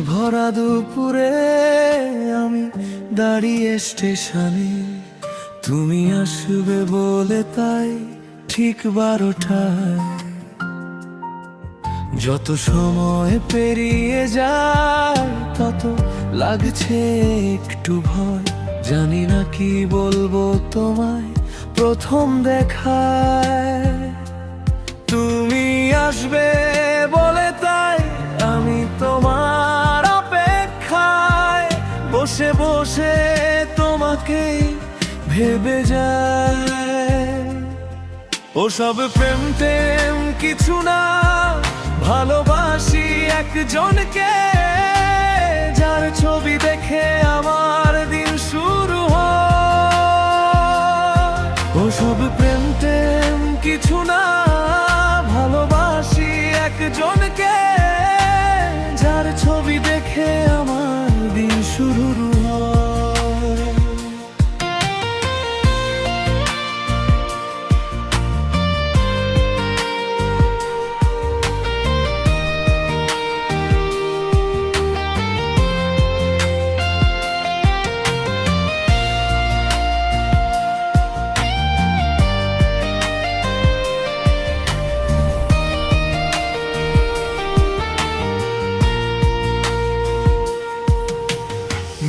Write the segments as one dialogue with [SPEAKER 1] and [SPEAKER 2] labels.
[SPEAKER 1] ভরা দুপুরে আমি দাঁড়িয়ে স্টেশনে, তুমি আসবে বলে তাই ঠিক 12টায়। যত সময় পেরিয়ে যায় তত লাগছে একটু ভয়, জানি না কি বলবো তোমায় প্রথম দেখায়। তুমি আসবে বলে তাই আমি তোমার অপেক্ষায় বসে বসে তোমাকে ভেবে যাই। ওসব প্রেম টেম কিছু না, ভালোবাসি একজনকে, যার ছবি দেখে আমার দিন শুরু হয়। ওসব প্রেম টেম কিছু না, ভালোবাসি একজনকে, যার ছবি দেখে আমার দিন শুরু হয়।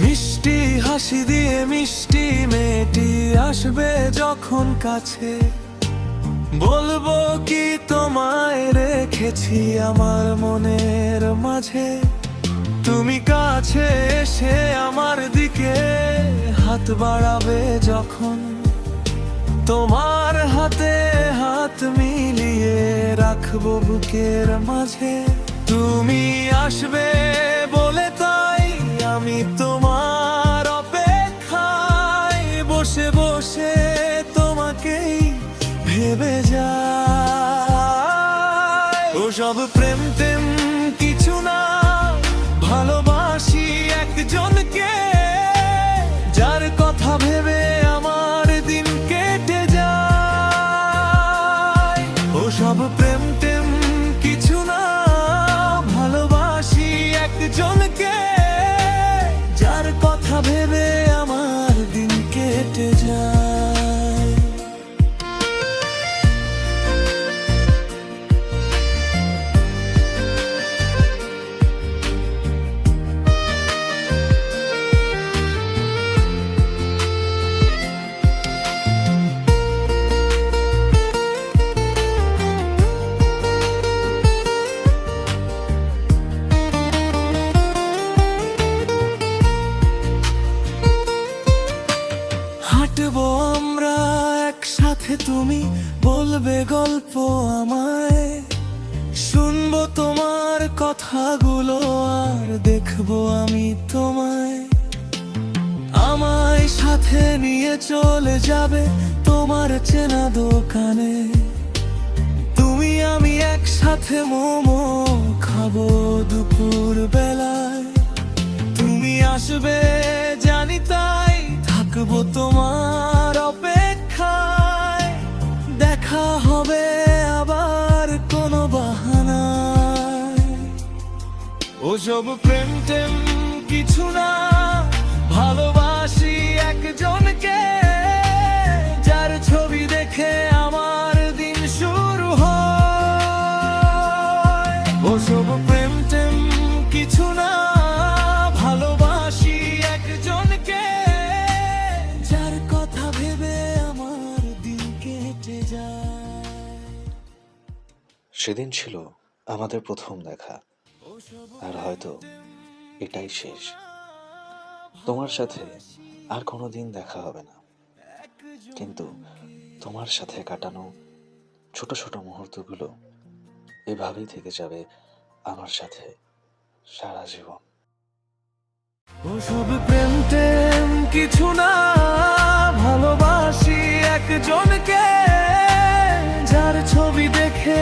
[SPEAKER 1] মিষ্টি হাসি দিয়ে মিষ্টি মেয়েটি আসবে যখন কাছে, বলবো কি তোমায় রেখেছি আমার মনের মাঝে। তুমি কাছে এসে আমার দিকে হাত বাড়াবে যখন, তোমার হাতে হাত মিলিয়ে রাখবো বুকের মাঝে। তুমি আসবে বলে তাই আমি তোমার অপেক্ষায় বসে বসে তোমাকেই ভেবে যাই। ওসব প্রেম টেম কিছু না, ভালোবাসি একজনকে, যার কথা ভেবে আমার দিন কেটে যায়। ওসব প্রেম টেম কিছু না, ভালোবাসি একজনকে, যার কথা ভেবে আমার দিন কেটে যায়। হাঁটবো আমরা একসাথে, তুমি বলবে গল্প আমায়, শুনবো তোমার কথাগুলো আর দেখবো আমি তোমায়। আমায় সাথে নিয়ে চলে যাবে তোমার চেনা দোকানে, তুমি আমি একসাথে মোমো খাবো দুপুর বেলায়। তুমি আসবে জানি তাই থাকবো তোমার অপেক্ষায়, দেখা হবে আবার কোনো বাহানায়। ওসব প্রেম টেম কিছু না, ভালোবাসি একজনকে, যার ছবি দেখে আমার দিন শুরু হয়। ওসব প্রেম টেম কিছু না, ভালোবাসি একজনকে, যার কথা ভেবে আমার দিন কেটে যায়।
[SPEAKER 2] সেদিন ছিল আমাদের প্রথম দেখা, আর হয়তো এটাই শেষ। তোমার সাথে আর কোনোদিন দেখা হবে না, কিন্তু তোমার সাথে কাটানো ছোট ছোট মুহূর্তগুলো এভাবেই থেকে যাবে আমার সাথে সারা জীবন।
[SPEAKER 1] ওসব প্রেম টেম কিছু না, ভালোবাসি একজনকে, যার ছবি দেখে